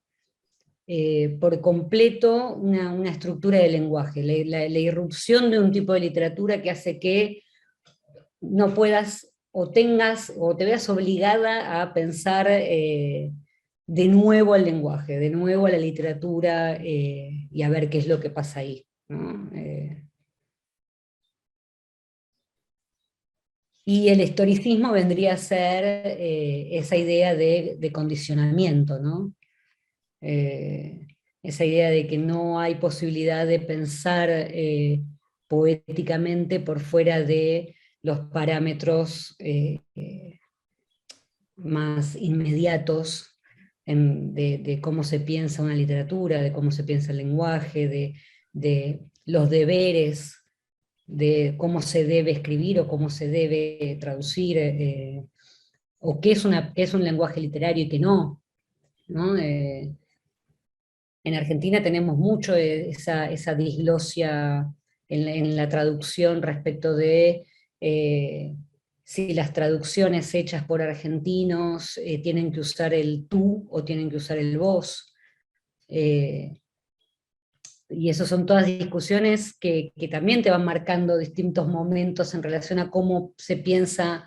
Speaker 3: por completo una estructura de lenguaje, la irrupción de un tipo de literatura que hace que no puedas o tengas o te veas obligada a pensar de nuevo al lenguaje, de nuevo a la literatura y a ver qué es lo que pasa ahí, ¿no? Y el historicismo vendría a ser esa idea de condicionamiento, ¿no? Eh, esa idea de que no hay posibilidad de pensar poéticamente por fuera de los parámetros más inmediatos de cómo se piensa una literatura, de cómo se piensa el lenguaje, de los deberes, de cómo se debe escribir o cómo se debe traducir, o qué es un lenguaje literario y qué no, ¿no? En Argentina tenemos mucho esa disglosia en la traducción respecto de si las traducciones hechas por argentinos tienen que usar el tú o tienen que usar el vos. Y eso son todas discusiones que también te van marcando distintos momentos en relación a cómo se piensa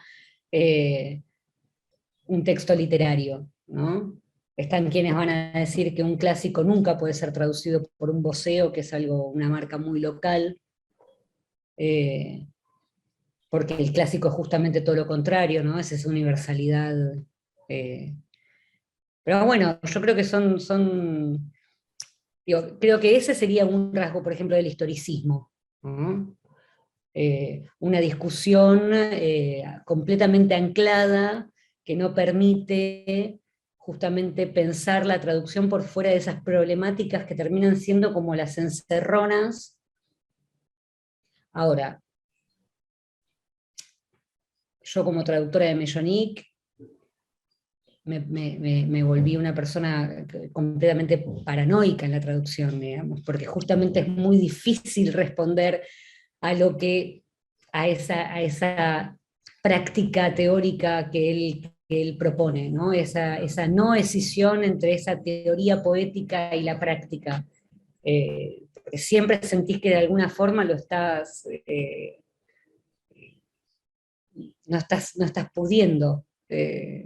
Speaker 3: un texto literario, ¿no? Están quienes van a decir que un clásico nunca puede ser traducido por un voceo, que es algo, una marca muy local, porque el clásico es justamente todo lo contrario, ¿no? Es esa universalidad. eh. Pero bueno, yo creo que digo, creo que ese sería un rasgo, por ejemplo, del historicismo, ¿no? Una discusión completamente anclada que no permite justamente pensar la traducción por fuera de esas problemáticas que terminan siendo como las encerronas. Ahora, yo como traductora de Mellonic me volví una persona completamente paranoica en la traducción, digamos, porque justamente es muy difícil responder a a esa práctica teórica que él propone, ¿no? Esa no escisión entre esa teoría poética y la práctica. Siempre sentís que de alguna forma lo estás no estás pudiendo,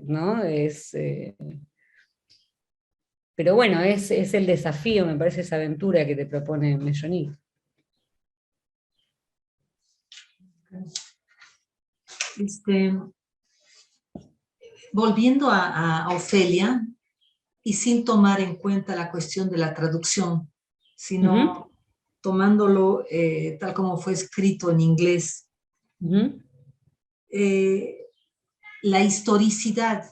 Speaker 3: ¿no? Pero bueno, es el desafío, me parece, esa aventura que te propone Mellonic.
Speaker 2: Volviendo a Ofelia, y sin tomar en cuenta la cuestión de la traducción, sino tomándolo tal como fue escrito en inglés, la historicidad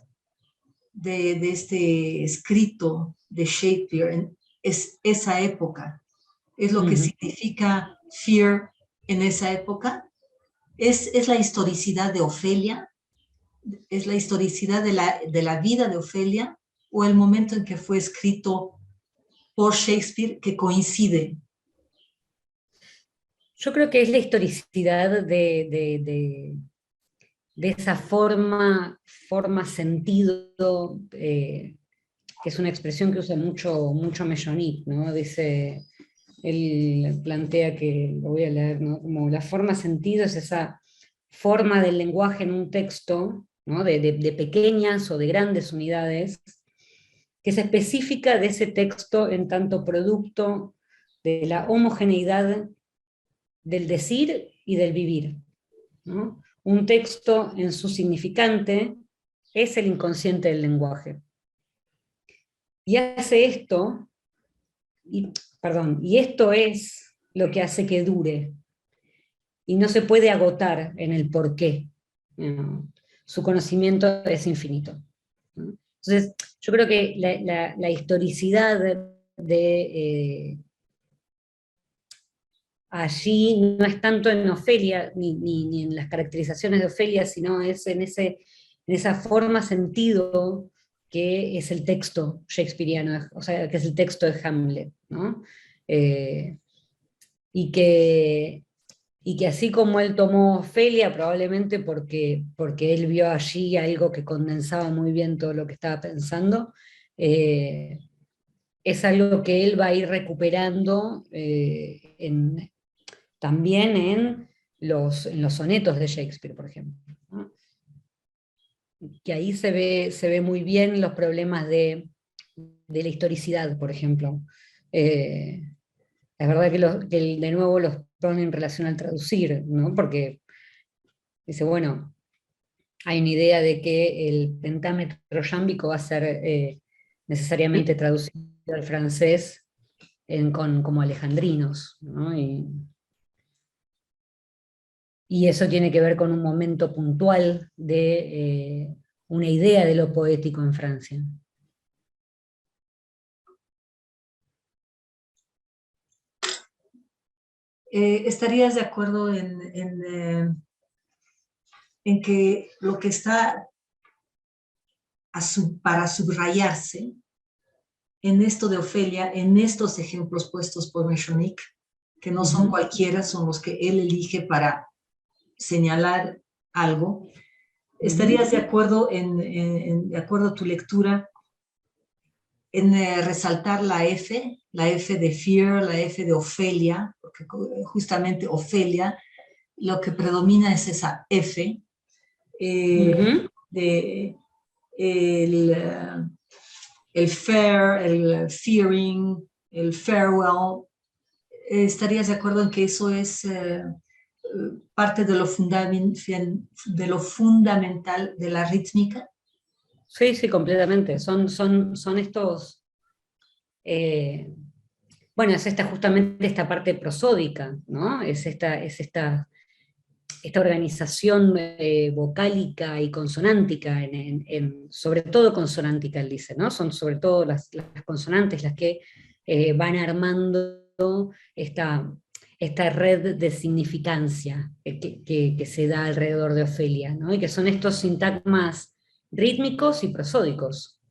Speaker 2: de este escrito de Shakespeare es esa época, es lo que significa fear en esa época, es la historicidad de Ofelia, es la historicidad de la vida de Ofelia, o el momento en que fue escrito por Shakespeare que coincide.
Speaker 3: Yo creo que es la historicidad de esa forma sentido, que es una expresión que usa mucho Mellonic, ¿no? Dice, él plantea que, lo voy a leer, ¿no? Como la forma sentido es esa forma del lenguaje en un texto, ¿no? de pequeñas o de grandes unidades, que es específica de ese texto en tanto producto de la homogeneidad del decir y del vivir, ¿no? Un texto en su significante es el inconsciente del lenguaje. Y hace esto, y esto es lo que hace que dure, y no se puede agotar en el porqué. Su conocimiento es infinito. Entonces, yo creo que la historicidad de allí no es tanto en Ofelia, ni en las caracterizaciones de Ofelia, sino es en esa forma sentido que es el texto shakespeariano, o sea, que es el texto de Hamlet, ¿no? Y que así como él tomó Ofelia, probablemente porque él vio allí algo que condensaba muy bien todo lo que estaba pensando, es algo que él va a ir recuperando también en los sonetos de Shakespeare, por ejemplo, ¿no? Que ahí se ve muy bien los problemas de la historicidad, por ejemplo. Es verdad que de nuevo los pone en relación al traducir, ¿no? Porque dice, bueno, hay una idea de que el pentámetro yámbico va a ser necesariamente traducido al francés como alejandrinos, ¿no? Y eso tiene que ver con un momento puntual de una idea de lo poético en Francia.
Speaker 2: ¿Estarías de acuerdo en que lo que está para subrayarse en esto de Ofelia, en estos ejemplos puestos por Mellonic, que no son cualquiera, son los que él elige para señalar algo, ¿estarías de acuerdo de acuerdo a tu lectura, en resaltar la F de fear, la F de Ofelia, porque justamente Ofelia, lo que predomina es esa F, de el fair, el fearing, el farewell. ¿Estarías de acuerdo en que eso es parte de lo fundamental de la rítmica?
Speaker 3: Sí, sí, completamente. Son estos... bueno, es justamente esta parte prosódica, ¿no? Es esta organización vocálica y consonántica, sobre todo consonántica, él dice, ¿no? Son sobre todo las consonantes las que van armando esta red de significancia que se da alrededor de Ofelia, ¿no? Y que son estos sintagmas rítmicos y prosódicos,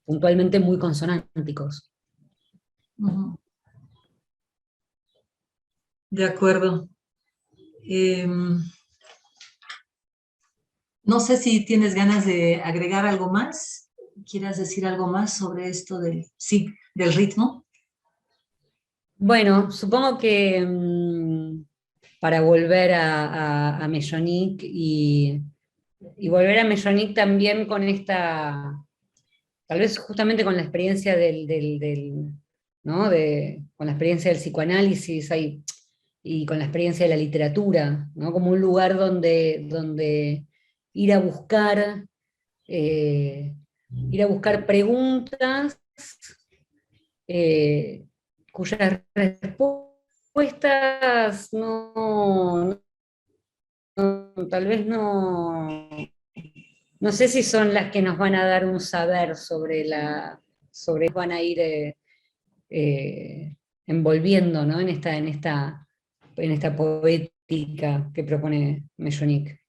Speaker 3: puntualmente muy consonánticos.
Speaker 2: De acuerdo. No sé si tienes ganas de agregar algo más. ¿Quieras decir algo más sobre esto del ritmo?
Speaker 3: Bueno, supongo que para volver a Mechonic y volver a Mechonic también con esta, tal vez justamente con la experiencia ¿no? Con la experiencia del psicoanálisis y con la experiencia de la literatura, ¿no? Como un lugar donde ir a buscar, preguntas cuyas respuestas tal vez no sé si son las que nos van a dar un saber van a ir envolviendo, ¿no? en esta poética que propone Mechonic,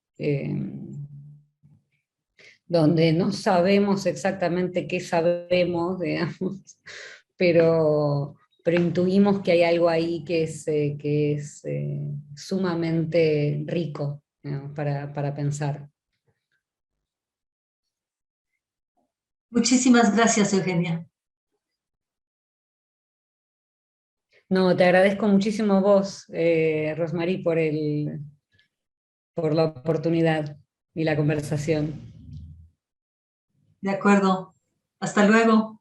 Speaker 3: donde no sabemos exactamente qué sabemos, digamos, pero intuimos que hay algo ahí que es sumamente rico, ¿no? para pensar.
Speaker 2: Muchísimas gracias, Eugenia.
Speaker 3: No, te agradezco muchísimo a vos, Rosmarie, por la oportunidad y la conversación.
Speaker 2: De acuerdo. Hasta luego.